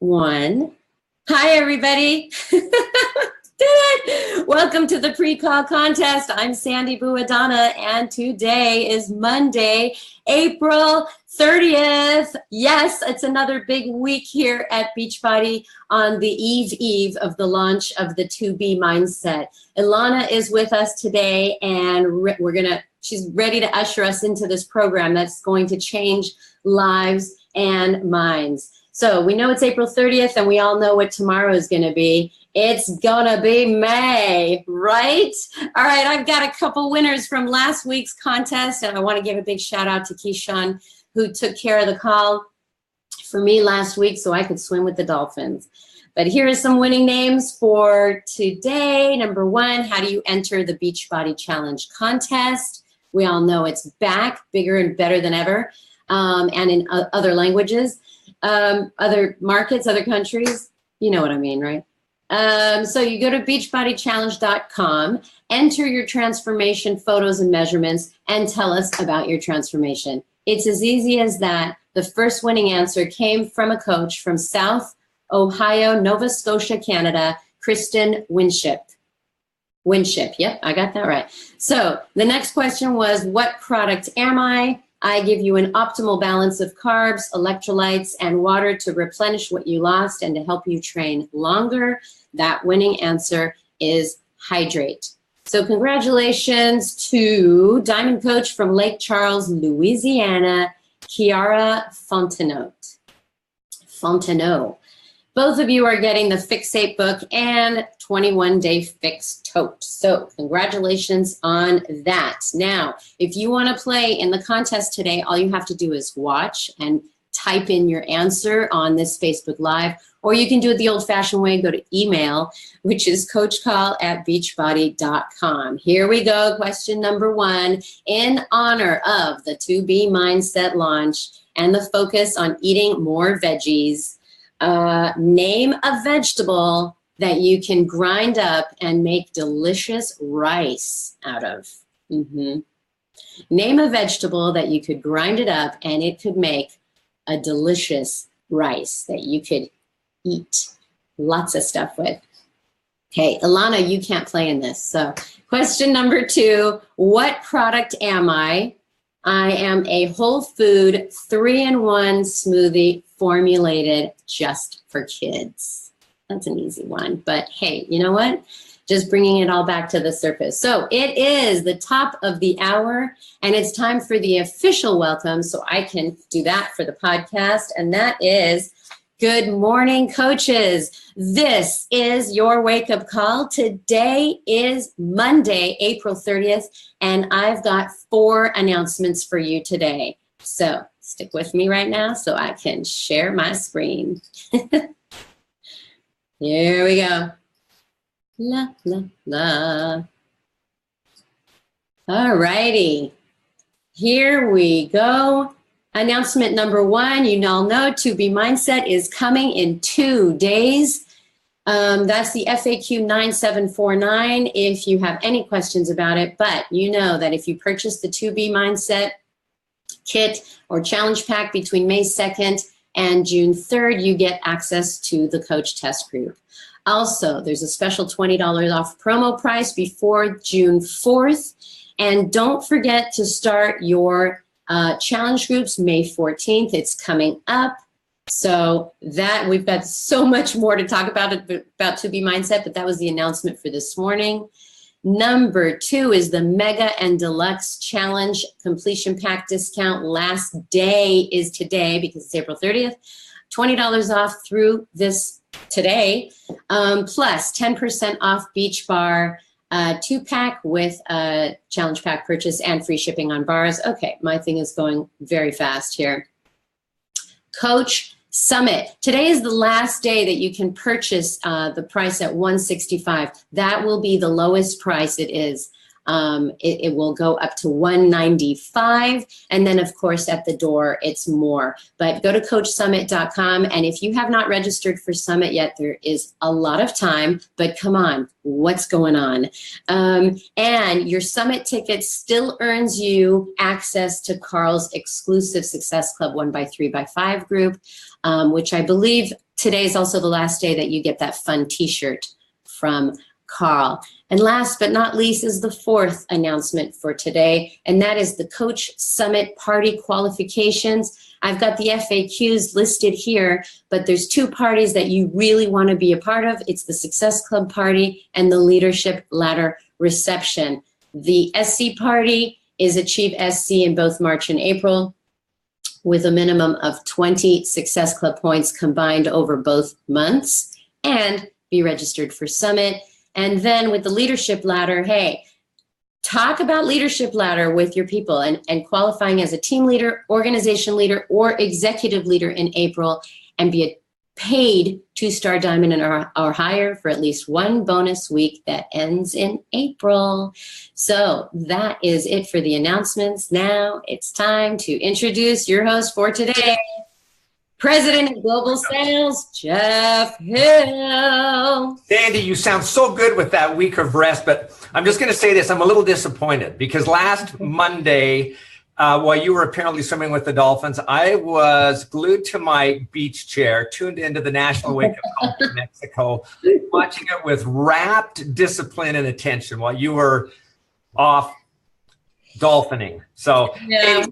1. Hi, everybody. Did it. Welcome to the pre-call contest. I'm Sandy Buadana, and today is Monday, April 30th. Yes, it's another big week here at Beachbody on the eve of the launch of the 2B Mindset. Ilana is with us today, and she's ready to usher us into this program that's going to change lives and minds. So we know it's April 30th, and we all know what tomorrow is going to be. It's going to be May, right? All right, I've got a couple winners from last week's contest, and I want to give a big shout out to Keyshawn, who took care of the call for me last week so I could swim with the dolphins. But here are some winning names for today. Number 1, how do you enter the Beachbody Challenge contest? We all know it's back, bigger and better than ever, and in other languages. Other markets, other countries, you know what I mean, right? So you go to beachbodychallenge.com, enter your transformation photos and measurements, and tell us about your transformation. It's as easy as that. The first winning answer came from a coach from South Ohio, Nova Scotia, Canada, Kristen Winship. Winship, yep, I got that right. So the next question was, what product am I? I give you an optimal balance of carbs, electrolytes, and water to replenish what you lost and to help you train longer. That winning answer is hydrate. So congratulations to Diamond Coach from Lake Charles, Louisiana, Kiara Fontenot. Both of you are getting the Fixate book and 21-day Fix tote. So congratulations on that. Now, if you want to play in the contest today, all you have to do is watch and type in your answer on this Facebook Live, or you can do it the old-fashioned way, go to email, which is coachcall@beachbody.com. Here we go, question number 1. In honor of the 2B Mindset launch and the focus on eating more veggies, name a vegetable that you can grind up and make delicious rice out of. Name a vegetable that you could grind it up and it could make a delicious rice that you could eat lots of stuff with. Okay, Ilana, you can't play in this. So question number 2, what product am I? I am a whole food 3-in-1 smoothie formulated just for kids. That's an easy one, but hey, you know what? Just bringing it all back to the surface. So it is the top of the hour, and it's time for the official welcome, so I can do that for the podcast, and that is, good morning, coaches. This is your wake-up call. Today is Monday, April 30th, and I've got 4 announcements for you today. So stick with me right now so I can share my screen. Here we go. La, la, la. All righty. Here we go. Announcement number 1, you all know 2B Mindset is coming in 2 days. That's the FAQ 9749 if you have any questions about it, but you know that if you purchase the 2B Mindset kit or challenge pack between May 2nd and June 3rd, you get access to the coach test group. Also, there's a special $20 off promo price before June 4th. And don't forget to start your challenge groups May 14th. It's coming up. So that we've got so much more to talk about 2B Mindset, but that was the announcement for this morning. Number 2 is the Mega and Deluxe Challenge Completion Pack discount. Last day is today because it's April 30th. $20 off through this today, plus 10% off Beach Bar 2-pack with a challenge pack purchase and free shipping on bars. Okay, my thing is going very fast here. Coach Summit. Today is the last day that you can purchase the price at $165. That will be the lowest price it is. It will go up to $195, and then of course at the door it's more. But go to CoachSummit.com, and if you have not registered for Summit yet, there is a lot of time, but come on, what's going on? And your Summit ticket still earns you access to Carl's exclusive Success Club 1x3x5 group, which I believe today is also the last day that you get that fun t-shirt from Carl. And last but not least is the fourth announcement for today, and that is the Coach Summit Party qualifications. I've got the FAQs listed here, but there's two parties that you really want to be a part of. It's the Success Club Party and the Leadership Ladder Reception. The SC Party is Achieve SC in both March and April, with a minimum of 20 Success Club points combined over both months, and be registered for Summit. And then with the Leadership Ladder, hey, talk about Leadership Ladder with your people and qualifying as a team leader, organization leader, or executive leader in April, and be a paid 2-star diamond or higher for at least one bonus week that ends in April. So that is it for the announcements. Now it's time to introduce your host for today, President of Global Sales, Jeff Hill. Sandy, you sound so good with that week of rest, but I'm just going to say this. I'm a little disappointed because last Monday, while you were apparently swimming with the dolphins, I was glued to my beach chair, tuned into the National Wake Up Call from Mexico, watching it with rapt discipline and attention while you were off dolphining. So Yeah,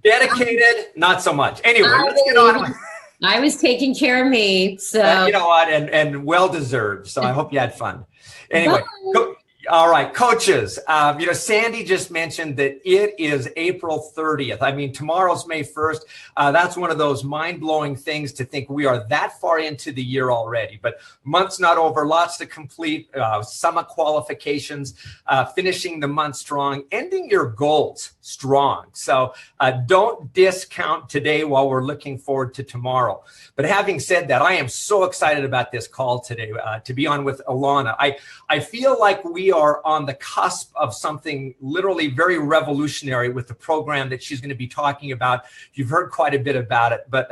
dedicated, not so much. Anyway, let's get on with I was taking care of me, so you know what, and well deserved. So I hope you had fun. Anyway, all right, coaches. Sandy just mentioned that it is April 30th. I mean, tomorrow's May 1st. That's one of those mind-blowing things to think we are that far into the year already. But month's not over. Lots to complete. Summit qualifications. Finishing the month strong. Ending your goals strong. So don't discount today while we're looking forward to tomorrow. But having said that, I am so excited about this call today to be on with Alana. I feel like we are on the cusp of something literally very revolutionary with the program that she's going to be talking about. You've heard quite a bit about it, but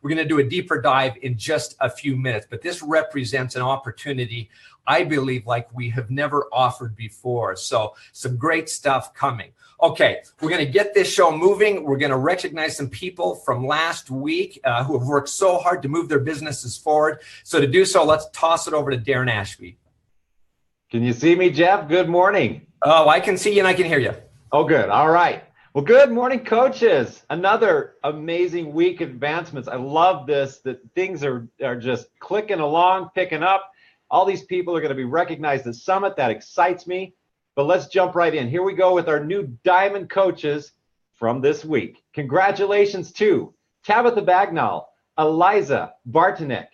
we're going to do a deeper dive in just a few minutes. But this represents an opportunity, I believe, like we have never offered before. So some great stuff coming. Okay, we're going to get this show moving. We're going to recognize some people from last week who have worked so hard to move their businesses forward. So to do so, let's toss it over to Darren Ashby. Can you see me, Jeff? Good morning. Oh, I can see you and I can hear you. Oh, good. All right. Well, good morning, coaches. Another amazing week of advancements. I love this, that things are just clicking along, picking up. All these people are going to be recognized at Summit. That excites me. But let's jump right in. Here we go with our new Diamond coaches from this week. Congratulations to Tabitha Bagnall, Eliza Bartonek,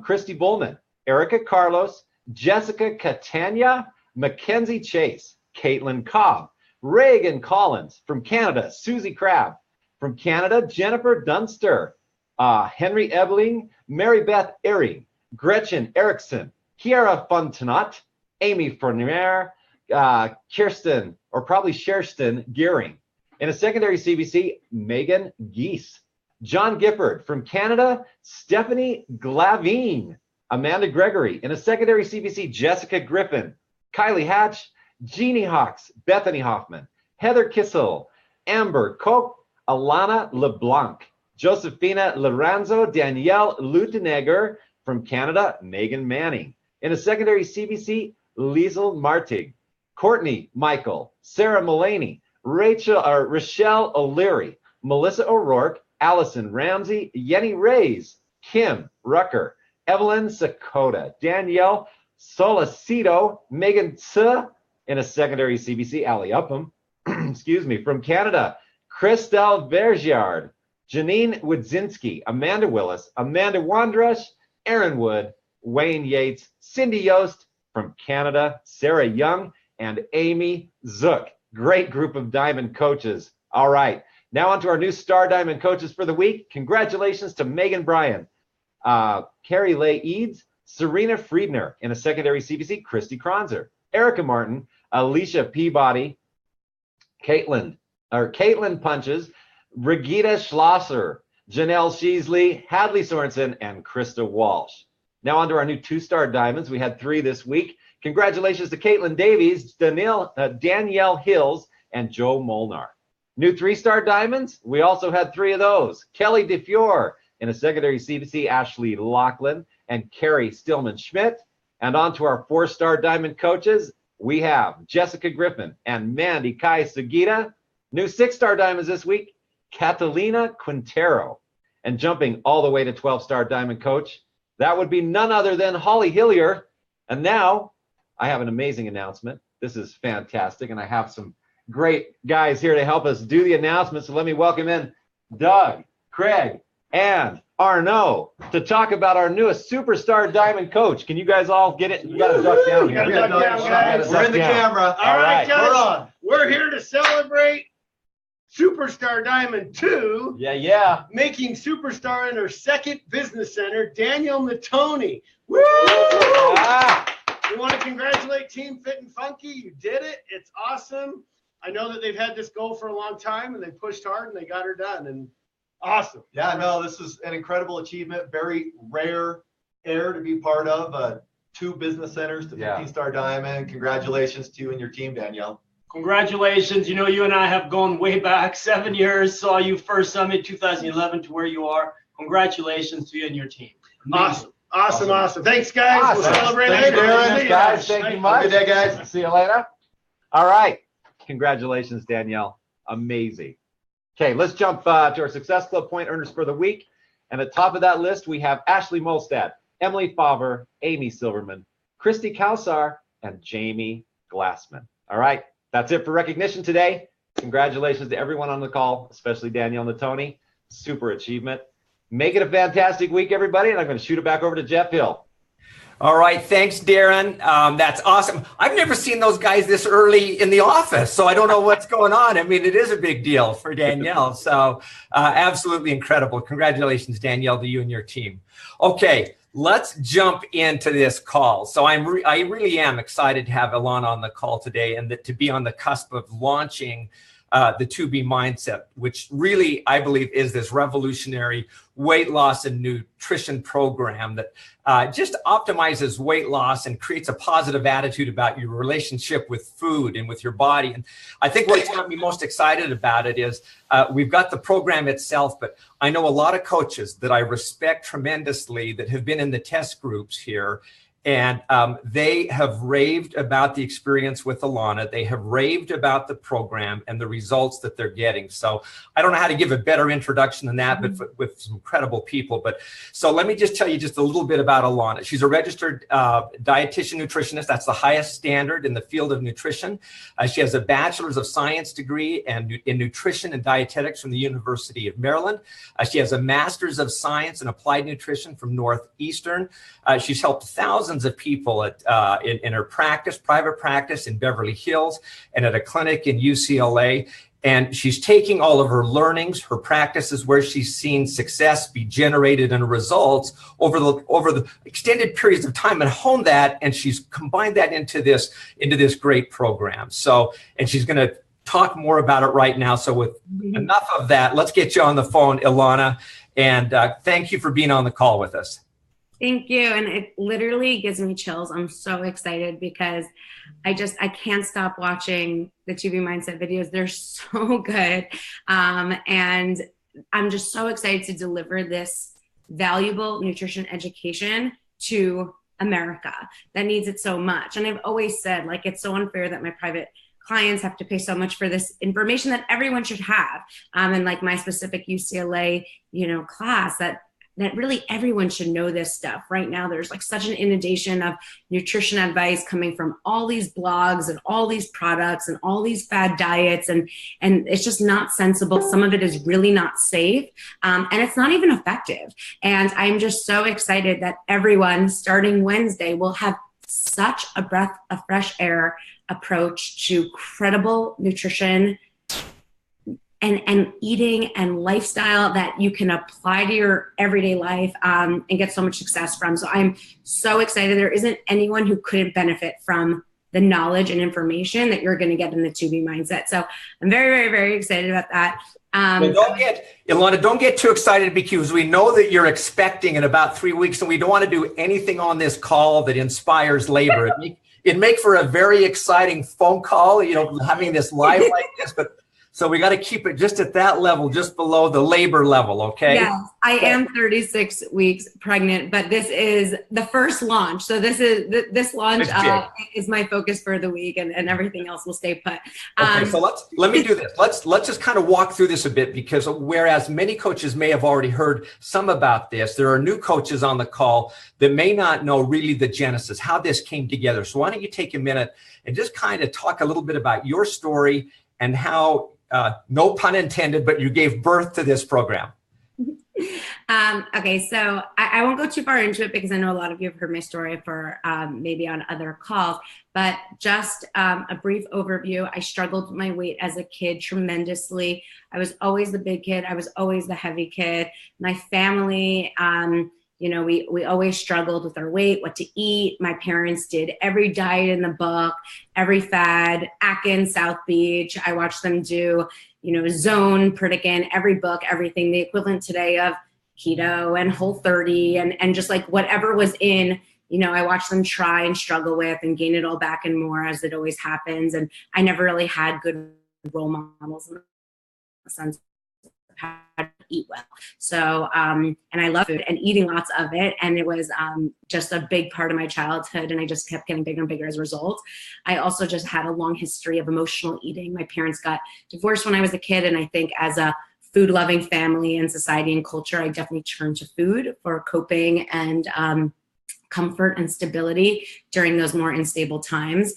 Christy Bullman, Erica Carlos, Jessica Catania, Mackenzie Chase, Caitlin Cobb, Reagan Collins from Canada, Susie Crabb from Canada, Jennifer Dunster, Henry Ebeling, Mary Beth Ehring, Gretchen Erickson, Kiara Fontenot, Amy Fournier, Kirsten, or probably Sherston Gearing. In a secondary CBC, Megan Geese, John Gifford from Canada, Stephanie Glavine, Amanda Gregory. In a secondary CBC, Jessica Griffin, Kylie Hatch, Jeannie Hawks, Bethany Hoffman, Heather Kissel, Amber Koch, Alana LeBlanc, Josephina Lorenzo, Danielle Lutenegger from Canada, Megan Manning. In a secondary CBC, Liesel Martig, Courtney Michael, Sarah Mullaney, Rochelle O'Leary, Melissa O'Rourke, Allison Ramsey, Yenny Reyes, Kim Rucker, Evelyn Sakota, Danielle Solicito, Megan Tse. In a secondary CBC, Ali Upham, from Canada, Christelle Vergiard, Janine Wodzinski, Amanda Willis, Amanda Wandrush, Aaron Wood, Wayne Yates, Cindy Yost from Canada, Sarah Young, and Amy Zook. Great group of Diamond coaches. All right, now on to our new Star Diamond coaches for the week. Congratulations to Megan Bryan, Carrie Leigh Eads, Serena Friedner. In a secondary CBC, Christy Kronzer, Erica Martin, Alicia Peabody, Caitlin Punches, Brigitte Schlosser, Janelle Sheasley, Hadley Sorensen, and Krista Walsh. Now on to our new 2-star diamonds. We had 3 this week. Congratulations to Caitlin Davies, Danielle Hills, and Joe Molnar. New 3-star diamonds, we also had 3 of those. Kelly DeFiore, In a secondary CBC, Ashley Lachlan and Carrie Stillman-Schmidt. And on to our 4-star diamond coaches, we have Jessica Griffin and Mandy Kai Sugita. New 6-star diamonds this week, Catalina Quintero. And jumping all the way to 12-star diamond coach, that would be none other than Holly Hillier. And now I have an amazing announcement. This is fantastic. And I have some great guys here to help us do the announcement. So let me welcome in Doug, Craig, and Arnaud to talk about our newest superstar diamond coach. Can you guys all get it? You got to duck down here. We're in the camera. All right, guys. We're here to celebrate Superstar Diamond 2. Yeah. Making Superstar in her second business center, Danielle Natoni. Woo! We want to congratulate Team Fit and Funky. You did it. It's awesome. I know that they've had this goal for a long time, and they pushed hard, and they got her done. And awesome. Yeah, no, this is an incredible achievement. Very rare air to be part of. 2 business centers to 15-star diamond. Congratulations to you and your team, Danielle. Congratulations. You know, you and I have gone way back 7 years. Saw you first summit 2011 to where you are. Congratulations to you and your team. Amazing. Awesome. Thanks, guys. Awesome. We'll celebrate Thanks, later. Darren. Guys, thank you much. Good day, guys. See you later. All right. Congratulations, Danielle. Amazing. Okay, let's jump to our Success Club point earners for the week. And at the top of that list, we have Ashley Molstad, Emily Favre, Amy Silverman, Christy Kausar, and Jamie Glassman. All right, that's it for recognition today. Congratulations to everyone on the call, especially Danielle Natoni. Super achievement. Make it a fantastic week, everybody, and I'm going to shoot it back over to Jeff Hill. All right. Thanks, Darren. That's awesome. I've never seen those guys this early in the office, so I don't know what's going on. I mean, it is a big deal for Danielle. So absolutely incredible. Congratulations, Danielle, to you and your team. Okay, let's jump into this call. So I really am excited to have Ilana on the call today and to be on the cusp of launching the 2B Mindset, which really, I believe, is this revolutionary weight loss and nutrition program that just optimizes weight loss and creates a positive attitude about your relationship with food and with your body. And I think what's got me most excited about it is we've got the program itself, but I know a lot of coaches that I respect tremendously that have been in the test groups here. And they have raved about the experience with Ilana. They have raved about the program and the results that they're getting. So I don't know how to give a better introduction than that, but with some incredible people. But so let me just tell you just a little bit about Ilana. She's a registered dietitian nutritionist. That's the highest standard in the field of nutrition. She has a bachelor's of science degree in nutrition and dietetics from the University of Maryland. She has a master's of science in applied nutrition from Northeastern. She's helped thousands of people in her practice, private practice in Beverly Hills and at a clinic in UCLA. And she's taking all of her learnings, her practices where she's seen success be generated and results over the extended periods of time and honed that. And she's combined that into this great program. So, and she's going to talk more about it right now. So with enough of that, let's get you on the phone, Ilana. And thank you for being on the call with us. Thank you. And it literally gives me chills. I'm so excited because I can't stop watching the 2B Mindset videos. They're so good. And I'm just so excited to deliver this valuable nutrition education to America that needs it so much. And I've always said, like, it's so unfair that my private clients have to pay so much for this information that everyone should have. And like my specific UCLA, class that really everyone should know this stuff. Right now, there's like such an inundation of nutrition advice coming from all these blogs and all these products and all these fad diets. And it's just not sensible. Some of it is really not safe. And it's not even effective. And I'm just so excited that everyone starting Wednesday will have such a breath of fresh air approach to credible nutrition and eating and lifestyle that you can apply to your everyday life and get so much success from. So I'm so excited. There isn't anyone who couldn't benefit from the knowledge and information that you're going to get in the 2B Mindset. So I'm very, very, very excited about that. Well, Ilana, don't get too excited because we know that you're expecting in about 3 weeks, and we don't want to do anything on this call that inspires labor. It'd make for a very exciting phone call, having this live like this, but So we got to keep it just at that level, just below the labor level, okay? Yes, I am 36 weeks pregnant, but this is the first launch. So this launch is my focus for the week, and everything else will stay put. Okay, so let me do this. Let's just kind of walk through this a bit, because whereas many coaches may have already heard some about this, there are new coaches on the call that may not know really the genesis, how this came together. So why don't you take a minute and just kind of talk a little bit about your story and how, no pun intended, but you gave birth to this program. Okay, so I won't go too far into it because I know a lot of you have heard my story for maybe on other calls, but just a brief overview. I struggled with my weight as a kid tremendously. I was always the big kid. I was always the heavy kid. My family, we always struggled with our weight, what to eat. My parents did every diet in the book, every fad, Atkins, South Beach. I watched them do, Zone, Pritikin, every book, everything, the equivalent today of keto and Whole30 and just like whatever was in, I watched them try and struggle with and gain it all back and more, as it always happens. And I never really had good role models in the sense of how to eat well. So, and I love food and eating lots of it. And it was just a big part of my childhood. And I just kept getting bigger and bigger as a result. I also just had a long history of emotional eating. My parents got divorced when I was a kid. And I think as a food-loving family and society and culture, I definitely turned to food for coping and comfort and stability during those more unstable times.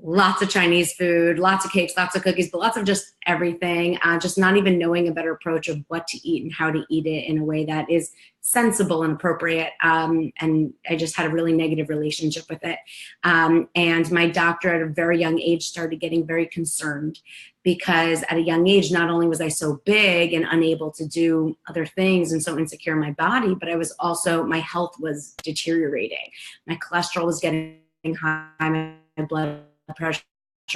Lots of Chinese food, lots of cakes, lots of cookies, but lots of just everything, just not even knowing a better approach of what to eat and how to eat it in a way that is sensible and appropriate. And I just had a really negative relationship with it. And my doctor at a very young age started getting very concerned, because at a young age, not only was I so big and unable to do other things and so insecure in my body, but I was also, my health was deteriorating. My cholesterol was getting high, my blood pressure,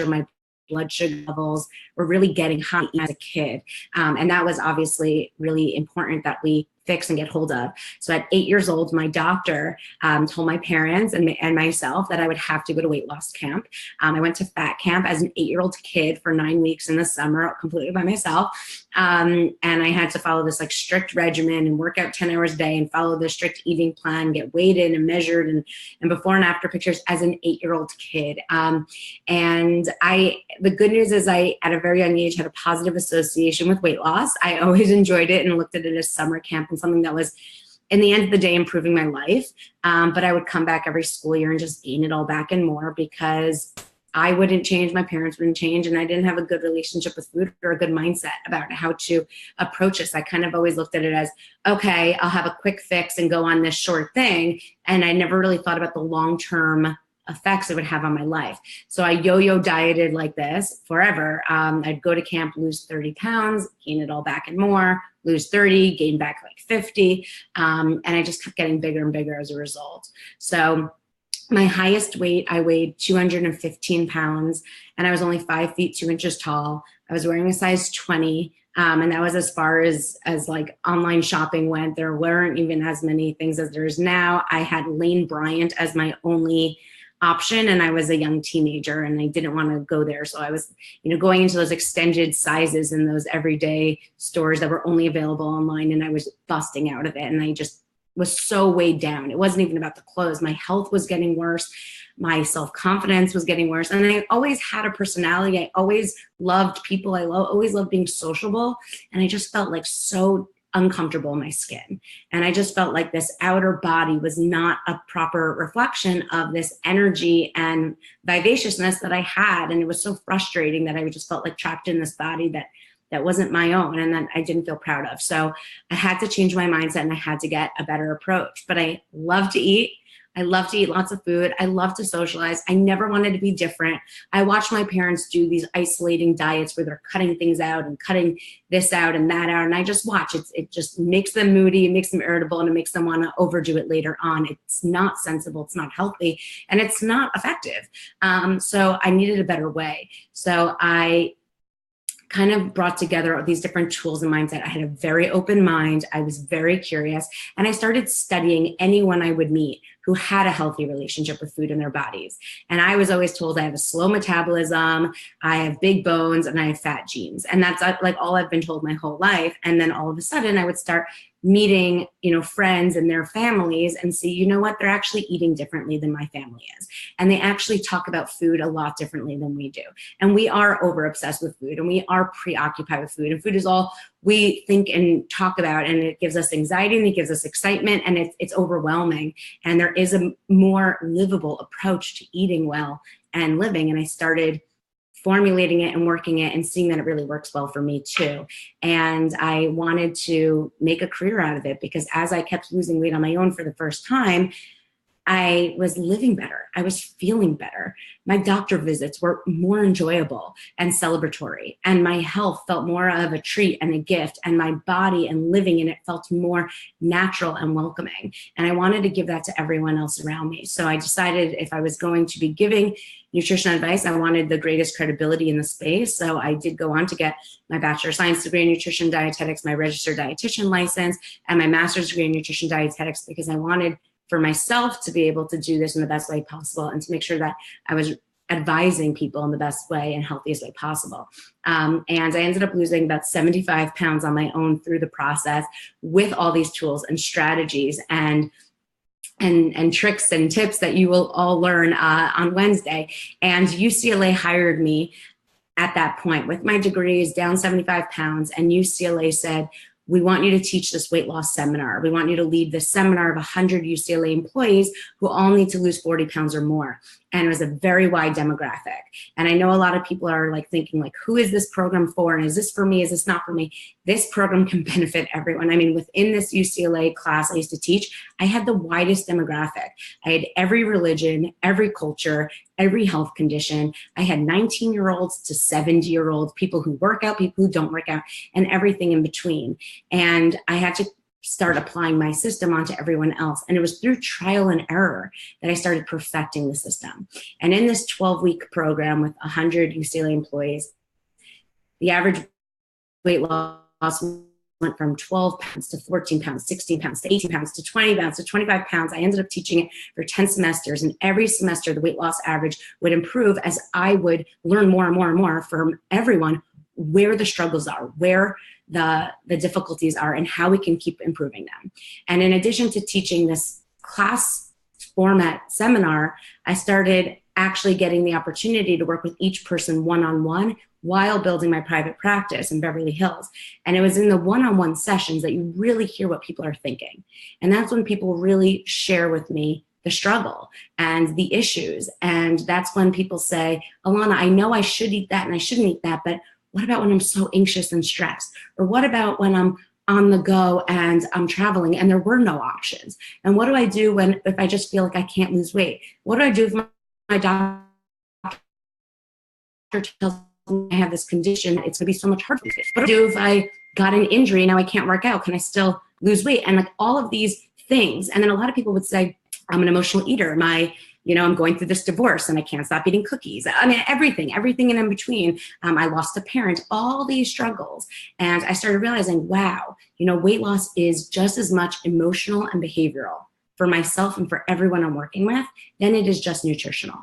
my blood sugar levels were really getting high as a kid. And that was obviously really important that we fix and get hold of. So at 8 years old, my doctor told my parents and myself that I would have to go to weight loss camp. I went to fat camp as an 8-year-old kid for 9 weeks in the summer, completely by myself. And I had to follow this like strict regimen and work out 10 hours a day and follow the strict eating plan, get weighed and measured and before and after pictures as an 8-year-old kid. And the good news is I, at a very young age, had a positive association with weight loss. I always enjoyed it and looked at it as summer camp and something that was, in the end of the day, improving my life. But I would come back every school year and just gain it all back and more, because I wouldn't change, my parents wouldn't change, and I didn't have a good relationship with food or a good mindset about how to approach this. I kind of always looked at it as, okay, I'll have a quick fix and go on this short thing. And I never really thought about the long-term effects it would have on my life. So I yo-yo dieted like this forever. I'd go to camp, lose 30 pounds, gain it all back and more, lose 30, gain back like 50. And I just kept getting bigger and bigger as a result. So my highest weight, I weighed 215 pounds, and I was only 5 feet 2 inches tall. I was wearing a size 20. And that was as far as like online shopping went. There weren't even as many things as there is now. I had Lane Bryant as my only option, and I was a young teenager and I didn't want to go there. So I was, going into those extended sizes in those everyday stores that were only available online, and I was busting out of it. And I just was so weighed down. It wasn't even about the clothes. My health was getting worse. My self-confidence was getting worse. And I always had a personality. I always loved people. I always loved being sociable. And I just felt like so uncomfortable in my skin. And I just felt like this outer body was not a proper reflection of this energy and vivaciousness that I had. And it was so frustrating that I just felt like trapped in this body that wasn't my own and that I didn't feel proud of. So I had to change my mindset and I had to get a better approach. But I love to eat. I love to eat lots of food. I love to socialize. I never wanted to be different. I watched my parents do these isolating diets where they're cutting things out and cutting this out and that out. And I just watch. It just makes them moody, it makes them irritable, and it makes them want to overdo it later on. It's not sensible. It's not healthy, and it's not effective. So I needed a better way. So I kind of brought together these different tools and mindset. I had a very open mind. I was very curious, and I started studying anyone I would meet who had a healthy relationship with food in their bodies. And I was always told I have a slow metabolism, I have big bones, and I have fat genes. And that's like all I've been told my whole life. And then all of a sudden I would start meeting, friends and their families and see, you know what, they're actually eating differently than my family is. And they actually talk about food a lot differently than we do. And we are over obsessed with food, and we are preoccupied with food, and food is all we think and talk about, and it gives us anxiety and it gives us excitement, and it's overwhelming. And there is a more livable approach to eating well and living. And I started formulating it and working it and seeing that it really works well for me too. And I wanted to make a career out of it, because as I kept losing weight on my own for the first time, I was living better. I was feeling better. My doctor visits were more enjoyable and celebratory, and my health felt more of a treat and a gift, and my body and living in it felt more natural and welcoming. And I wanted to give that to everyone else around me. So I decided if I was going to be giving nutrition advice, I wanted the greatest credibility in the space. So I did go on to get my Bachelor of Science degree in Nutrition Dietetics, my registered dietitian license, and my master's degree in Nutrition Dietetics, because I wanted for myself to be able to do this in the best way possible, and to make sure that I was advising people in the best way and healthiest way possible. And I ended up losing about 75 pounds on my own through the process, with all these tools and strategies and tricks and tips that you will all learn on Wednesday. And UCLA hired me at that point with my degrees, down 75 pounds, and UCLA said, we want you to teach this weight loss seminar. We want you to lead this seminar of 100 UCLA employees who all need to lose 40 pounds or more. And it was a very wide demographic. And I know a lot of people are like thinking like, who is this program for? And is this for me? Is this not for me? This program can benefit everyone. I mean, within this UCLA class I used to teach, I had the widest demographic. I had every religion, every culture, every health condition. I had 19-year-olds to 70-year-olds, people who work out, people who don't work out, and everything in between. And I had to start applying my system onto everyone else. And it was through trial and error that I started perfecting the system. And in this 12-week program with 100 UCLA employees, the average weight loss went from 12 pounds to 14 pounds, 16 pounds to 18 pounds to 20 pounds to 25 pounds. I ended up teaching it for 10 semesters. And every semester, the weight loss average would improve as I would learn more and more and more from everyone where the struggles are, where the difficulties are, and how we can keep improving them. And in addition to teaching this class format seminar, I started actually getting the opportunity to work with each person one-on-one while building my private practice in Beverly Hills. And it was in the one-on-one sessions that you really hear what people are thinking. And that's when people really share with me the struggle and the issues. And that's when people say, Alana, I know I should eat that and I shouldn't eat that, but what about when I'm so anxious and stressed? Or what about when I'm on the go and I'm traveling and there were no options? And what do I do if I just feel like I can't lose weight? What do I do if my doctor tells me I have this condition? It's gonna be so much harder. What do I do if I got an injury and now I can't work out? Can I still lose weight? And like all of these things. And then a lot of people would say, I'm an emotional eater. I'm going through this divorce and I can't stop eating cookies. I mean, everything in between. I lost a parent, all these struggles. And I started realizing, wow, weight loss is just as much emotional and behavioral for myself and for everyone I'm working with than it is just nutritional.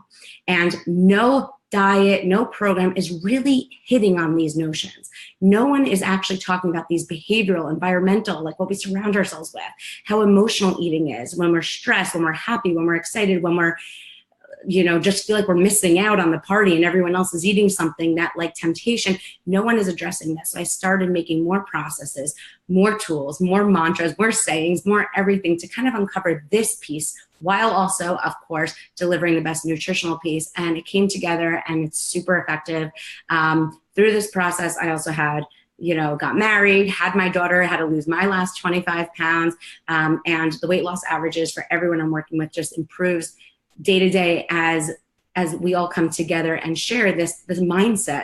And no diet, no program is really hitting on these notions. No one is actually talking about these behavioral, environmental, like what we surround ourselves with, how emotional eating is, when we're stressed, when we're happy, when we're excited, when we're, just feel like we're missing out on the party and everyone else is eating something, that like temptation. No one is addressing this. So I started making more processes, more tools, more mantras, more sayings, more everything to kind of uncover this piece while also, of course, delivering the best nutritional piece. And it came together and it's super effective. Through this process, I also had got married, had my daughter, had to lose my last 25 pounds. And the weight loss averages for everyone I'm working with just improves day to day as we all come together and share this mindset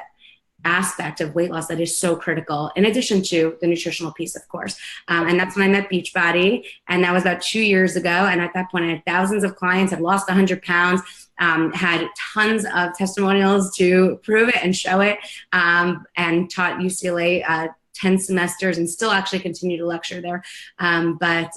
aspect of weight loss that is so critical, in addition to the nutritional piece, of course. And that's when I met Beachbody, and that was about 2 years ago. And at that point, I had thousands of clients, had lost 100 pounds, had tons of testimonials to prove it and show it, and taught UCLA 10 semesters and still actually continue to lecture there. But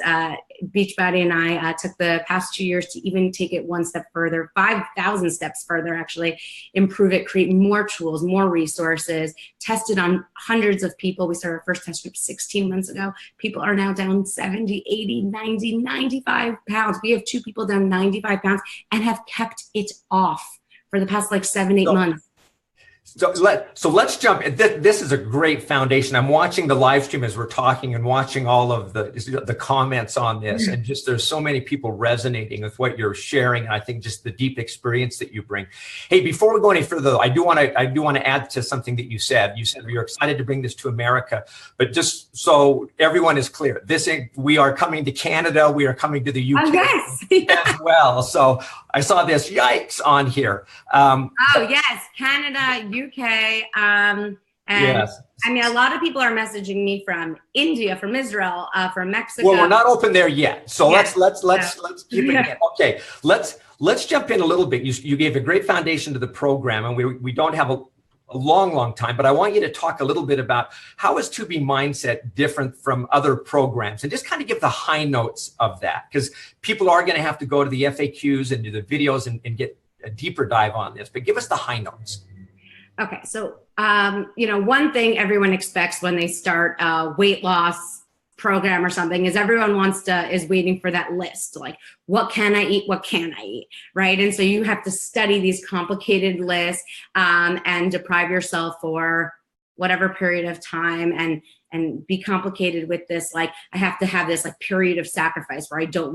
Beachbody and I took the past 2 years to even take it one step further, 5,000 steps further, actually improve it, create more tools, more resources, tested on hundreds of people. We started our first test group 16 months ago. People are now down 70, 80, 90, 95 pounds. We have 2 people down 95 pounds and have kept it off for the past like 7-8 months. So let's jump. This is a great foundation. I'm watching the live stream as we're talking and watching all of the comments on this, and just there's so many people resonating with what you're sharing, and I think just the deep experience that you bring. Hey, before we go any further, though, I do want to add to something that you said. You said you're excited to bring this to America, but just so everyone is clear, we are coming to Canada. We are coming to the UK as well. So I saw this yikes on here. Yes, Canada, UK, and yes. I mean, a lot of people are messaging me from India, from Israel, from Mexico. Well, we're not open there yet, so let's keep it in. Okay, let's jump in a little bit. You gave a great foundation to the program, and we don't have a long time, but I want you to talk a little bit about how is 2B Mindset different from other programs, and just kind of give the high notes of that, because people are going to have to go to the FAQs and do the videos and get a deeper dive on this, but give us the high notes. Okay, so one thing everyone expects when they start a weight loss program or something is everyone is waiting for that list, like what can I eat, what can't I eat, right? And so you have to study these complicated lists and deprive yourself for whatever period of time and be complicated with this, like I have to have this like period of sacrifice where I don't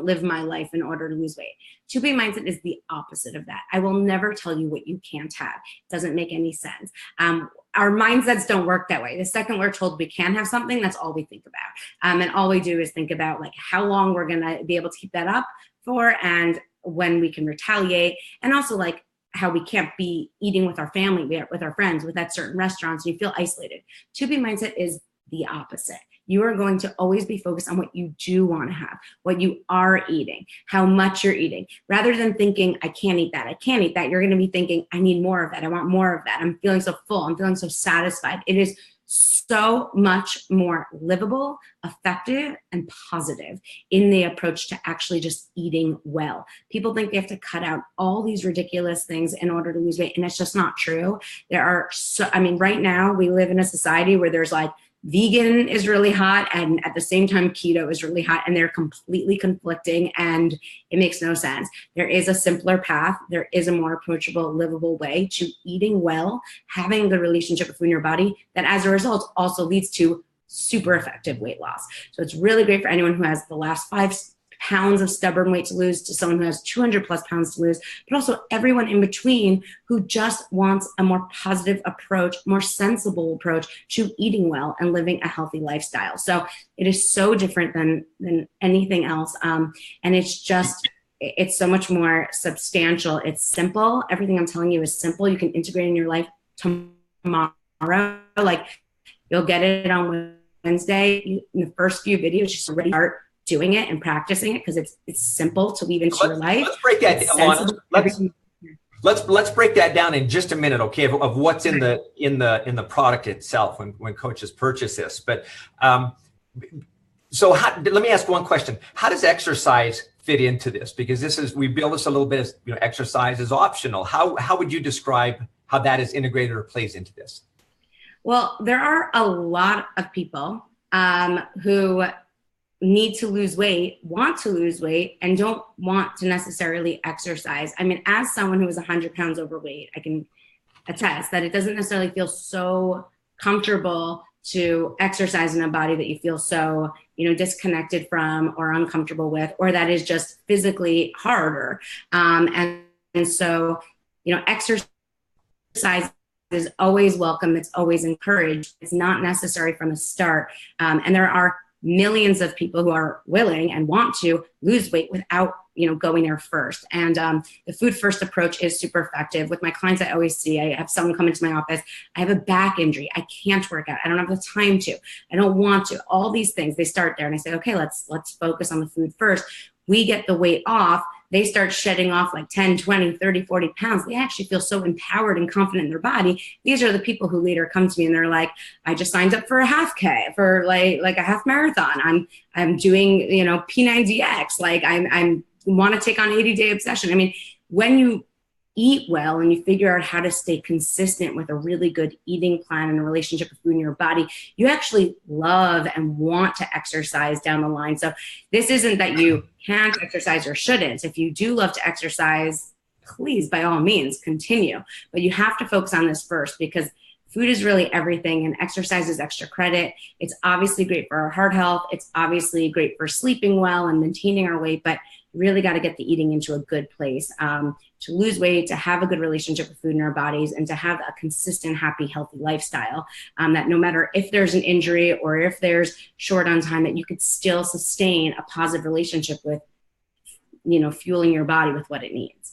live my life in order to lose weight. 2B Mindset is the opposite of that. I will never tell you what you can't have. It doesn't make any sense. Our mindsets don't work that way. The second we're told we can have something, that's all we think about. And all we do is think about like how long we're gonna be able to keep that up for, and when we can retaliate, and also like how we can't be eating with our family, with our friends, with at certain restaurants, and you feel isolated. 2B Mindset is the opposite. You are going to always be focused on what you do want to have, what you are eating, how much you're eating. Rather than thinking, I can't eat that, you're going to be thinking, I need more of that, I want more of that, I'm feeling so full, I'm feeling so satisfied. It is so much more livable, effective, and positive in the approach to actually just eating well. People think they have to cut out all these ridiculous things in order to lose weight, and it's just not true. Right now we live in a society where there's like vegan is really hot, and at the same time keto is really hot, and they're completely conflicting, and it makes no sense. There is a simpler path. There is a more approachable, livable way to eating well, having a good relationship with food in your body, that as a result also leads to super effective weight loss. So it's really great for anyone who has the last 5 pounds of stubborn weight to lose, to someone who has 200 plus pounds to lose, but also everyone in between who just wants a more positive approach, more sensible approach to eating well and living a healthy lifestyle. So it is so different than anything else. And it's so much more substantial. It's simple. Everything I'm telling you is simple. You can integrate in your life tomorrow. Like you'll get it on Wednesday. In the first few videos, just already start doing it and practicing it, because it's simple to weave into your life. Let's break that down. Let's break that down in just a minute, okay? Of what's in the product itself when coaches purchase this. But let me ask one question: how does exercise fit into this? Because we build this a little bit as exercise is optional. How would you describe how that is integrated or plays into this? Well, there are a lot of people who need to lose weight, want to lose weight, and don't want to necessarily exercise. I mean, as someone who is 100 pounds overweight, I can attest that it doesn't necessarily feel so comfortable to exercise in a body that you feel so, disconnected from or uncomfortable with, or that is just physically harder. And so, exercise is always welcome. It's always encouraged. It's not necessary from the start. And there are millions of people who are willing and want to lose weight without, going there first. And the food first approach is super effective. With my clients, I always see, I have someone come into my office, I have a back injury, I can't work out, I don't have the time to, I don't want to, all these things, they start there and I say, okay, let's focus on the food first. We get the weight off, they start shedding off like 10, 20, 30, 40 pounds. They actually feel so empowered and confident in their body. These are the people who later come to me and they're like, I just signed up for a half K, for like a half marathon. I'm doing, P90X. Like I'm want to take on 80-day obsession. I mean, when you eat well and you figure out how to stay consistent with a really good eating plan and a relationship with food in your body, you actually love and want to exercise down the line. So this isn't that you can't exercise or shouldn't. If you do love to exercise, please, by all means, continue. But you have to focus on this first, because food is really everything, and exercise is extra credit. It's obviously great for our heart health. It's obviously great for sleeping well and maintaining our weight, but really got to get the eating into a good place to lose weight, to have a good relationship with food in our bodies, and to have a consistent, happy, healthy lifestyle that no matter if there's an injury or if there's short on time, that you could still sustain a positive relationship with, fueling your body with what it needs.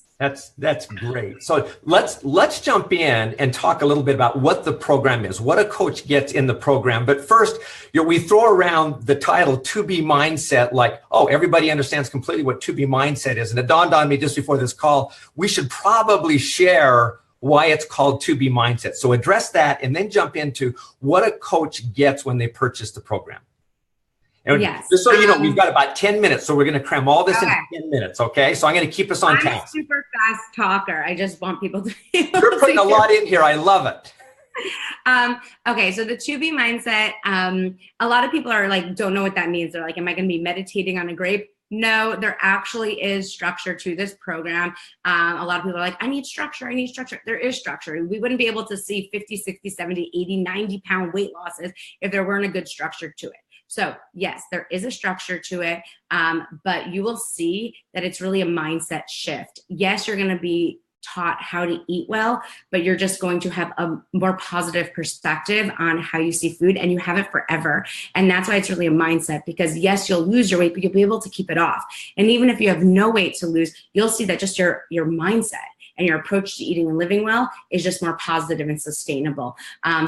That's great. So let's jump in and talk a little bit about what the program is, what a coach gets in the program. But first, we throw around the title 2B Mindset, like, oh, everybody understands completely what 2B Mindset is. And it dawned on me just before this call, we should probably share why it's called 2B Mindset. So address that and then jump into what a coach gets when they purchase the program. And yes. Just so you know, we've got about 10 minutes, so we're going to cram all this into 10 minutes, okay? So I'm going to keep us on task. I'm a super fast talker. I just want people to You're putting a lot in here. I love it. Okay, so the 2B Mindset, a lot of people are like, don't know what that means. They're like, am I going to be meditating on a grape? No, there actually is structure to this program. A lot of people are like, I need structure. There is structure. We wouldn't be able to see 50, 60, 70, 80, 90 pound weight losses if there weren't a good structure to it. So yes, there is a structure to it, but you will see that it's really a mindset shift. Yes, you're going to be taught how to eat well, but you're just going to have a more positive perspective on how you see food, and you have it forever. And that's why it's really a mindset, because yes, you'll lose your weight, but you'll be able to keep it off. And even if you have no weight to lose, you'll see that just your mindset and your approach to eating and living well is just more positive and sustainable.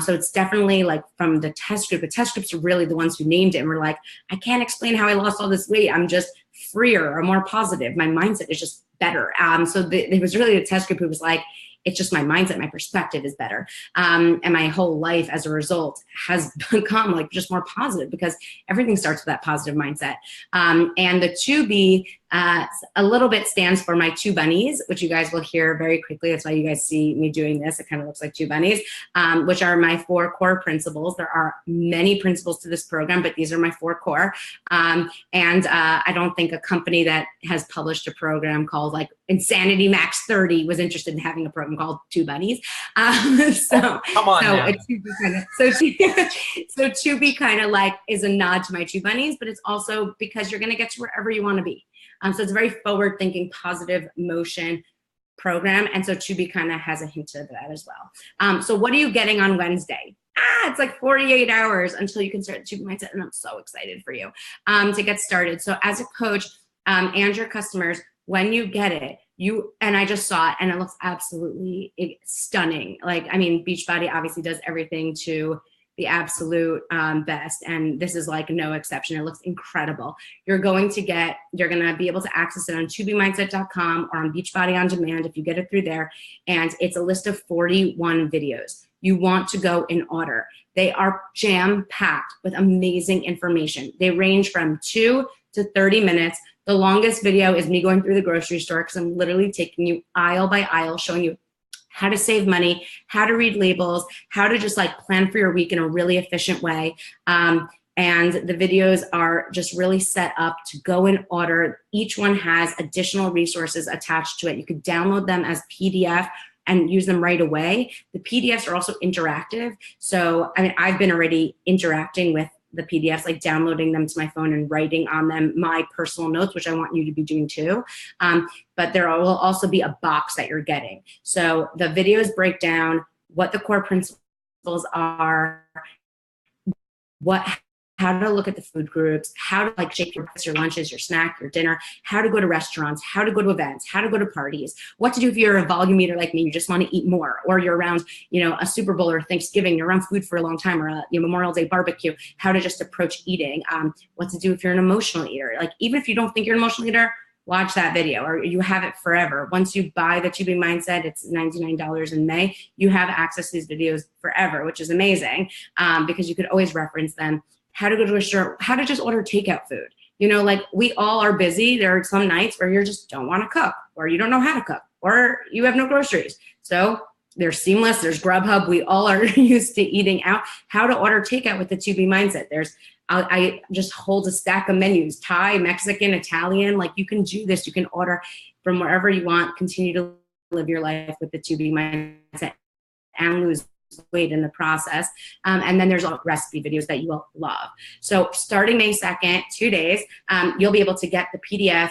So it's definitely like from the test group. The test groups are really the ones who named it and were like, I can't explain how I lost all this weight. I'm just freer or more positive. My mindset is just better. So it was really the test group who was like, it's just my mindset, my perspective is better. And my whole life as a result has become like just more positive, because everything starts with that positive mindset. And the 2B a little bit stands for my 2 bunnies, which you guys will hear very quickly. That's why you guys see me doing this. It kind of looks like 2 bunnies, which are my 4 core principles. There are many principles to this program, but these are my 4 core. And I don't think a company that has published a program called like Insanity Max 30 was interested in having a program called 2 bunnies. So come on, so 2B kind of like is a nod to my 2 bunnies, but it's also because you're going to get to wherever you want to be. So it's a very forward-thinking, positive motion program. And so 2B kind of has a hint of that as well. So what are you getting on Wednesday? It's like 48 hours until you can start the 2B Mindset. And I'm so excited for you to get started. So as a coach and your customers, when you get it, and I just saw it and it looks absolutely stunning. Like, I mean, Beachbody obviously does everything to the absolute best. And this is like no exception. It looks incredible. You're going to be able to access it on 2bmindset.com or on Beachbody On Demand if you get it through there. And it's a list of 41 videos. You want to go in order. They are jam-packed with amazing information. They range from 2 to 30 minutes. The longest video is me going through the grocery store, because I'm literally taking you aisle by aisle, showing you how to save money, how to read labels, how to just like plan for your week in a really efficient way. And the videos are just really set up to go in order. Each one has additional resources attached to it. You could download them as PDF and use them right away. The PDFs are also interactive. So, I mean, I've been already interacting with the PDFs, like downloading them to my phone and writing on them my personal notes, which I want you to be doing too. But there will also be a box that you're getting. So the videos break down what the core principles are, what how to look at the food groups, how to like shape your breakfast, your lunches, your snack, your dinner, how to go to restaurants, how to go to events, how to go to parties, what to do if you're a volume eater like me, you just want to eat more, or you're around, a Super Bowl or Thanksgiving, you're around food for a long time, or a Memorial Day barbecue, how to just approach eating, what to do if you're an emotional eater. Like, even if you don't think you're an emotional eater, watch that video, or you have it forever. Once you buy the To Be Mindset, it's $99 in May, you have access to these videos forever, which is amazing, because you could always reference them. How to go to a store, how to just order takeout food. Like, we all are busy. There are some nights where you just don't want to cook, or you don't know how to cook, or you have no groceries. So there's Seamless, there's Grubhub. We all are used to eating out. How to order takeout with the To Be Mindset. I just hold a stack of menus, Thai, Mexican, Italian. Like, you can do this. You can order from wherever you want, continue to live your life with the To Be Mindset and lose weight in the process. And then there's all recipe videos that you will love. So starting May 2nd, 2 days, you'll be able to get the PDF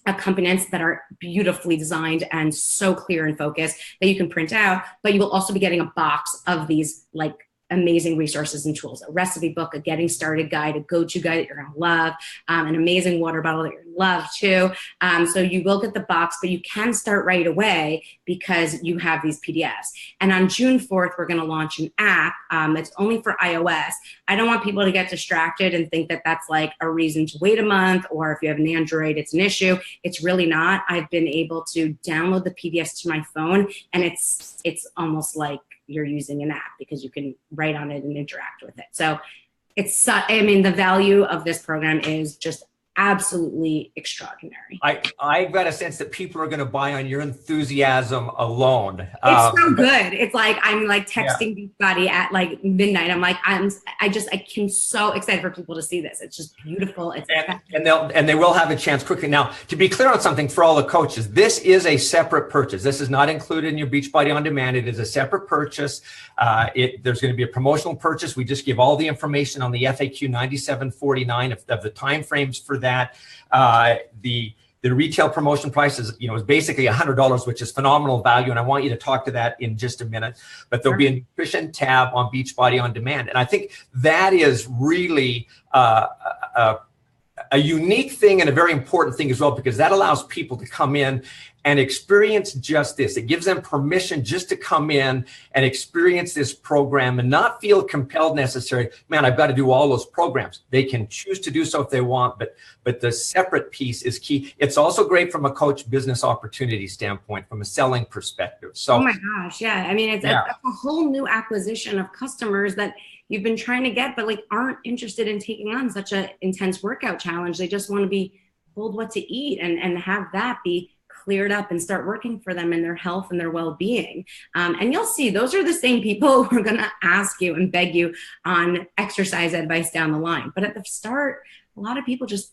accompaniments that are beautifully designed and so clear and focused that you can print out, but you will also be getting a box of these like amazing resources and tools, a recipe book, a getting started guide, a go-to guide that you're going to love, an amazing water bottle that you're going to love too. So you will get the box, but you can start right away because you have these PDFs. And on June 4th, we're going to launch an app that's only for iOS. I don't want people to get distracted and think that that's like a reason to wait a month, or if you have an Android, it's an issue. It's really not. I've been able to download the PDFs to my phone, and it's almost like you're using an app because you can write on it and interact with it. So the value of this program is just absolutely extraordinary. I've got a sense that people are going to buy on your enthusiasm alone. It's so good. It's like I'm like texting Beachbody at like midnight. I'm like, I'm so excited for people to see this. It's just beautiful. It's and they will have a chance quickly. Now, to be clear on something for all the coaches, this is a separate purchase. This is not included in your Beachbody On Demand. It is a separate purchase. There's going to be a promotional purchase. We just give all the information on the FAQ 9749 of the timeframes for that. The retail promotion price is basically $100, which is phenomenal value. And I want you to talk to that in just a minute, but there'll be a nutrition tab on Beachbody On Demand. And I think that is really a unique thing and a very important thing as well, because that allows people to come in and experience just this. It gives them permission just to come in and experience this program and not feel compelled necessarily, man, I've got to do all those programs. They can choose to do so if they want, but the separate piece is key. It's also great from a coach business opportunity standpoint, from a selling perspective. So, oh my gosh, yeah. I mean, it's a whole new acquisition of customers that you've been trying to get, but like aren't interested in taking on such an intense workout challenge. They just want to be told what to eat and have that be cleared up and start working for them in their health and their well-being. And you'll see those are the same people who are going to ask you and beg you on exercise advice down the line. But at the start, a lot of people just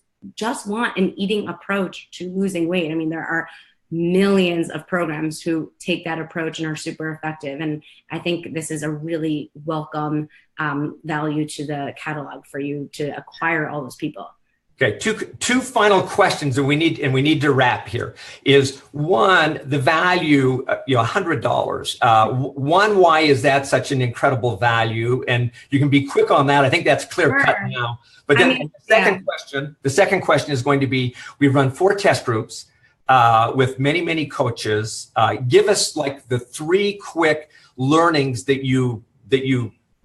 want an eating approach to losing weight. I mean, there are millions of programs who take that approach and are super effective. And I think this is a really welcome value to the catalog for you to acquire all those people. Okay, two final questions, and we need to wrap here. Is one, the value, $100. One, why is that such an incredible value? And you can be quick on that. I think that's clear cut now. But then the second question is going to be: we've run 4 test groups with many coaches. Give us like the 3 quick learnings that you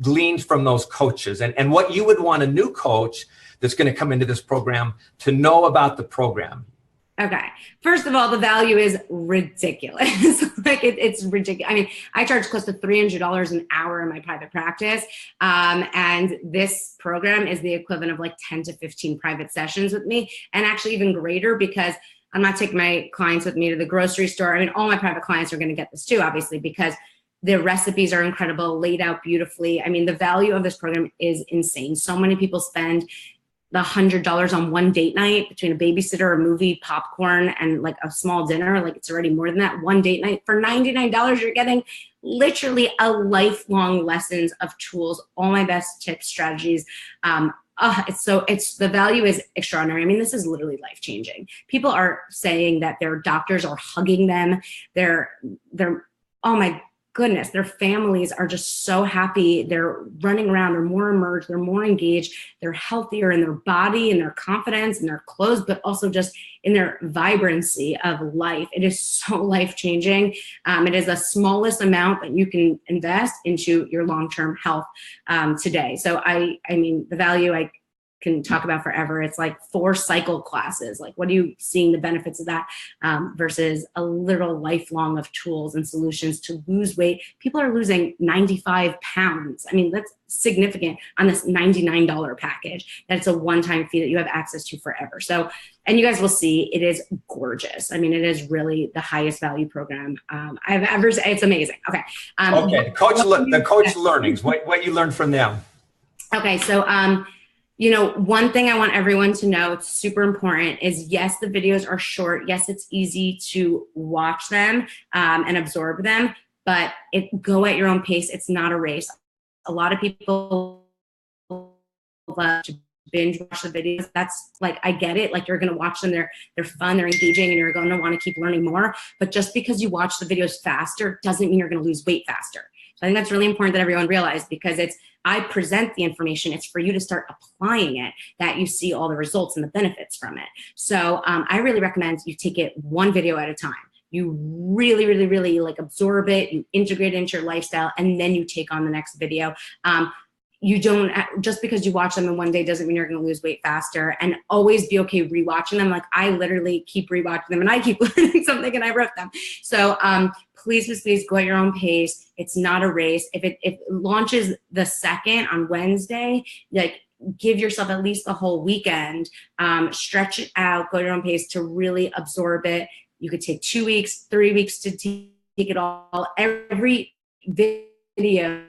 gleaned from those coaches, and what you would want a new coach that's going to come into this program to know about the program. Okay. First of all, the value is ridiculous. It's ridiculous. I mean, I charge close to $300 an hour in my private practice. And this program is the equivalent of like 10 to 15 private sessions with me, and actually even greater, because I'm not taking my clients with me to the grocery store. I mean, all my private clients are going to get this too, obviously, because the recipes are incredible, laid out beautifully. I mean, the value of this program is insane. So many people spend the $100 on one date night between a babysitter, a movie, popcorn, and like a small dinner. Like, it's already more than that. One date night for $99, you're getting literally a lifelong lessons of tools, all my best tips, strategies. The value is extraordinary. I mean, this is literally life-changing. People are saying that their doctors are hugging them. They're oh my goodness, their families are just so happy. They're running around, they're more immersed, they're more engaged, they're healthier in their body and their confidence and their clothes, but also just in their vibrancy of life. It is so life-changing. It is the smallest amount that you can invest into your long-term health today. So I mean, the value I can talk about forever. It's like 4 cycle classes. Like, what are you seeing the benefits of that versus a little lifelong of tools and solutions to lose weight? People are losing 95 pounds. I mean, that's significant on this $99 package. That's a one-time fee that you have access to forever. So, and you guys will see, it is gorgeous. I mean, it is really the highest value program I've ever seen. It's amazing. Okay. Okay. The coach learnings, what you learned from them. Okay. So, you know, one thing I want everyone to know, it's super important, is yes, the videos are short. Yes, it's easy to watch them and absorb them, but go at your own pace. It's not a race. A lot of people love to binge watch the videos. That's like, I get it. Like, you're going to watch them. They're fun, they're engaging, and you're going to want to keep learning more. But just because you watch the videos faster doesn't mean you're going to lose weight faster. So I think that's really important that everyone realize, because I present the information. It's for you to start applying it, that you see all the results and the benefits from it. So I really recommend you take it one video at a time. You really, really, really like absorb it, you integrate it into your lifestyle, and then you take on the next video. You don't, just because you watch them in one day doesn't mean you're going to lose weight faster. And always be okay rewatching them. Like, I literally keep rewatching them and I keep learning something, and I wrote them. So please go at your own pace. It's not a race. If it launches the 2nd on Wednesday, like, give yourself at least the whole weekend, stretch it out, go at your own pace to really absorb it. You could take 2 weeks, 3 weeks to take it all. Every video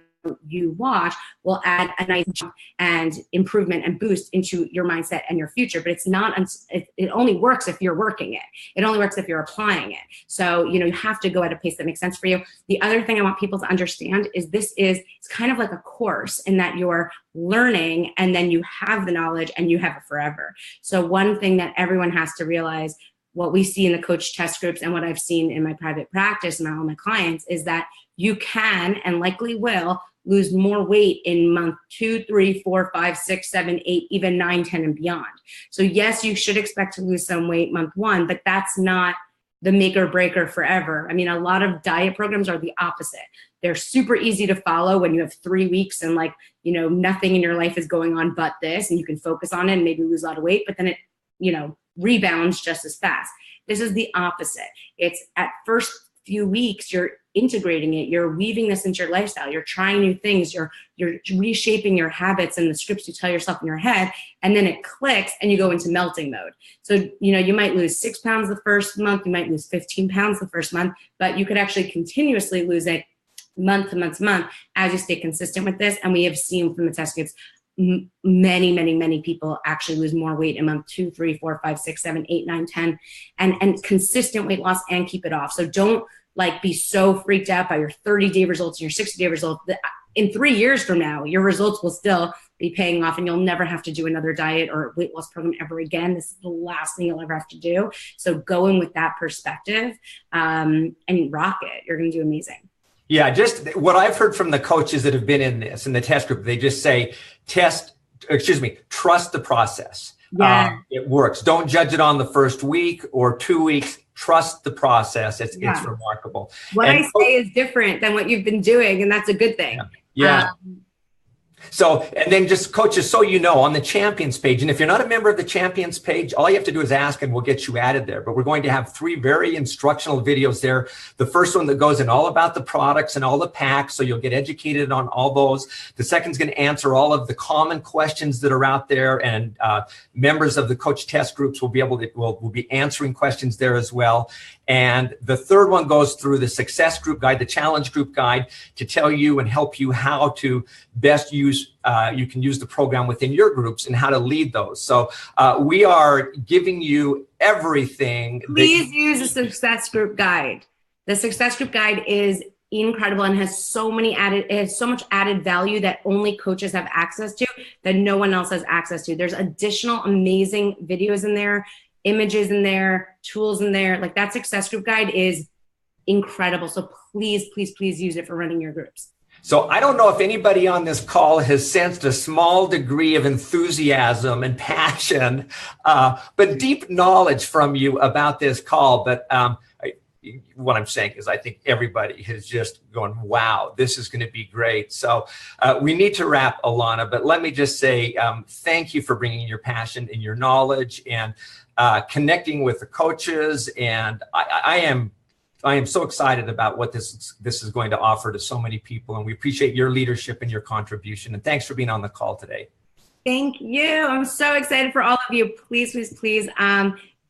you watch will add a nice jump and improvement and boost into your mindset and your future. But it only works if you're working it. It only works if you're applying it. So, you know, you have to go at a pace that makes sense for you. The other thing I want people to understand is it's kind of like a course, in that you're learning and then you have the knowledge and you have it forever. So one thing that everyone has to realize, what we see in the coach test groups and what I've seen in my private practice and all my clients, is that you can and likely will lose more weight in month 2, 3, 4, 5, 6, 7, 8, even 9, 10, and beyond. So yes, you should expect to lose some weight month 1, but that's not the make or breaker forever. I mean, a lot of diet programs are the opposite. They're super easy to follow when you have 3 weeks and, like, you know, nothing in your life is going on but this, and you can focus on it and maybe lose a lot of weight, but then it, you know, rebounds just as fast. This is the opposite. It's at first few weeks, you're integrating it, you're weaving this into your lifestyle, you're trying new things, you're reshaping your habits and the scripts you tell yourself in your head, and then it clicks and you go into melting mode. So, you know, you might lose 6 pounds the first month, you might lose 15 pounds the first month, but you could actually continuously lose it month to month to month as you stay consistent with this. And we have seen from the test groups, many people actually lose more weight in month 2, 3, 4, 5, 6, 7, 8, 9, 10, and consistent weight loss, and keep it off. So don't be so freaked out by your 30-day results and your 60-day results. In 3 years from now, your results will still be paying off, and you'll never have to do another diet or weight loss program ever again. This is the last thing you'll ever have to do. So go in with that perspective and rock it. You're going to do amazing. Yeah, just what I've heard from the coaches that have been in the test group, they just say, trust the process. Yeah. It works. Don't judge it on the first week or 2 weeks. Trust the process. It's remarkable. What I say is different than what you've been doing, and that's a good thing. Yeah. So, and then just coaches, so you know, on the Champions page, and if you're not a member of the Champions page, all you have to do is ask and we'll get you added there. But we're going to have 3 very instructional videos there. The first one that goes in all about the products and all the packs, so you'll get educated on all those. The second is going to answer all of the common questions that are out there, and members of the coach test groups will be able to, will be answering questions there as well. And the third one goes through the success group guide, the challenge group guide, to tell you and help you how to best use, you can use the program within your groups and how to lead those. So we are giving you everything. Please use the success group guide. The success group guide is incredible and has so much added value that only coaches have access to, that no one else has access to. There's additional amazing videos in there, images in there, tools in there. Like, that success group guide is incredible. So please, please, please use it for running your groups. So I don't know if anybody on this call has sensed a small degree of enthusiasm and passion, but deep knowledge from you about this call. But what I'm saying is I think everybody has just gone, wow, this is going to be great. So we need to wrap, Alana, but let me just say thank you for bringing your passion and your knowledge and connecting with the coaches. And I am so excited about what this is going to offer to so many people. And we appreciate your leadership and your contribution. And thanks for being on the call today. Thank you. I'm so excited for all of you. Please, please, please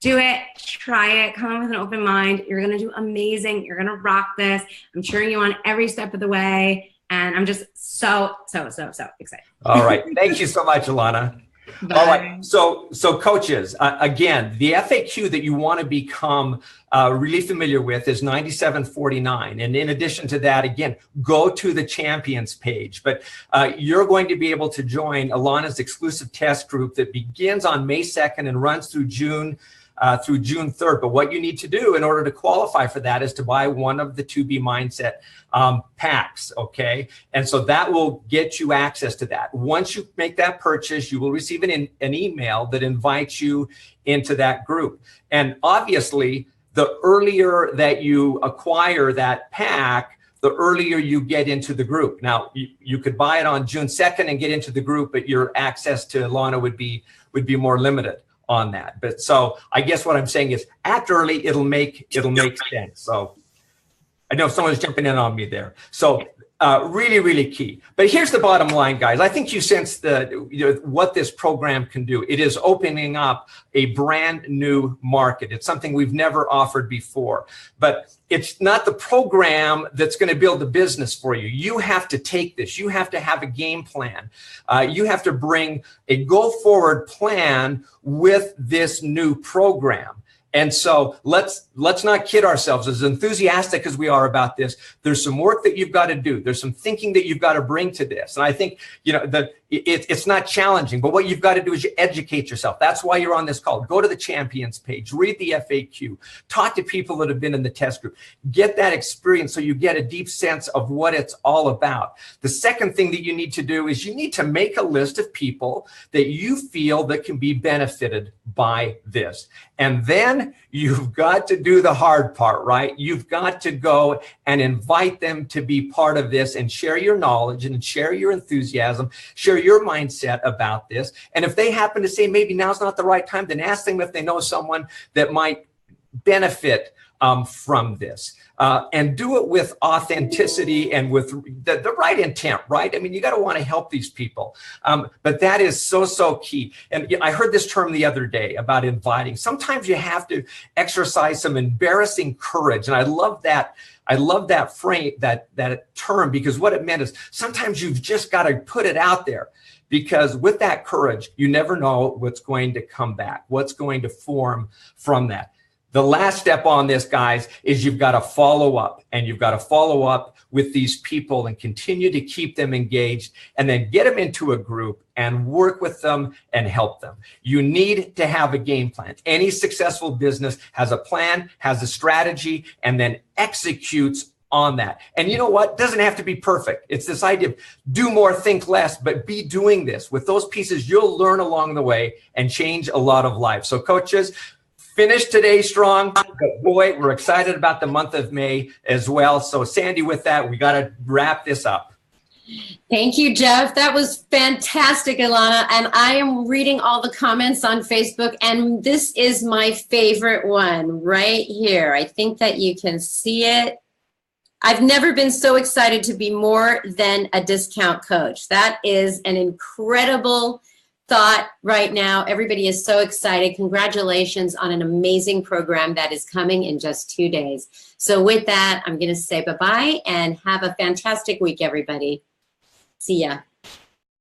do it. Try it. Come in with an open mind. You're going to do amazing. You're going to rock this. I'm cheering you on every step of the way. And I'm just so excited. All right. Thank you so much, Alana. Bye. All right. So coaches, again, the FAQ that you want to become really familiar with is 9749. And in addition to that, again, go to the champions page. But you're going to be able to join Alana's exclusive test group that begins on May 2nd and runs through June 3rd. But what you need to do in order to qualify for that is to buy one of the 2B Mindset packs, okay? And so that will get you access to that. Once you make that purchase, you will receive an email that invites you into that group. And obviously, the earlier that you acquire that pack, the earlier you get into the group. Now, you could buy it on June 2nd and get into the group, but your access to Alana would be more limited on that. But so I guess what I'm saying is act early, it'll make sense. So I know someone's jumping in on me there. So really, really key. But here's the bottom line, guys. I think you sense what this program can do. It is opening up a brand new market. It's something we've never offered before. But it's not the program that's going to build the business for you. You have to take this. You have to have a game plan. You have to bring a go-forward plan with this new program. And so let's not kid ourselves. As enthusiastic as we are about this, there's some work that you've got to do. There's some thinking that you've got to bring to this. And I think, it's not challenging, but what you've got to do is you educate yourself. That's why you're on this call. Go to the champions page, read the FAQ, talk to people that have been in the test group, get that experience so you get a deep sense of what it's all about. The second thing that you need to do is you need to make a list of people that you feel that can be benefited by this. And then you've got to do the hard part, right? You've got to go and invite them to be part of this and share your knowledge and share your enthusiasm, share your mindset about this. And if they happen to say maybe now's not the right time, then ask them if they know someone that might benefit from this. And do it with authenticity and with the right intent, right? I mean, you got to want to help these people. But that is so key. And I heard this term the other day about inviting. Sometimes you have to exercise some embarrassing courage. And I love that. I love that frame, that term, because what it meant is sometimes you've just got to put it out there, because with that courage, you never know what's going to come back, what's going to form from that. The last step on this, guys, is you've got to follow up, and you've got to follow up with these people and continue to keep them engaged, and then get them into a group and work with them and help them. You need to have a game plan. Any successful business has a plan, has a strategy, and then executes on that. And you know what? It doesn't have to be perfect. It's this idea of do more, think less, but be doing this. With those pieces, you'll learn along the way and change a lot of lives. So coaches, finish today strong, but boy, we're excited about the month of May as well. So Sandy, with that, we got to wrap this up. Thank you, Jeff. That was fantastic, Alana. And I am reading all the comments on Facebook, and this is my favorite one right here. I think that you can see it. I've never been so excited to be more than a discount coach. That is an incredible thought right now. Everybody is so excited. Congratulations on an amazing program that is coming in just 2 days. So with that, I'm going to say bye-bye and have a fantastic week, everybody. See ya.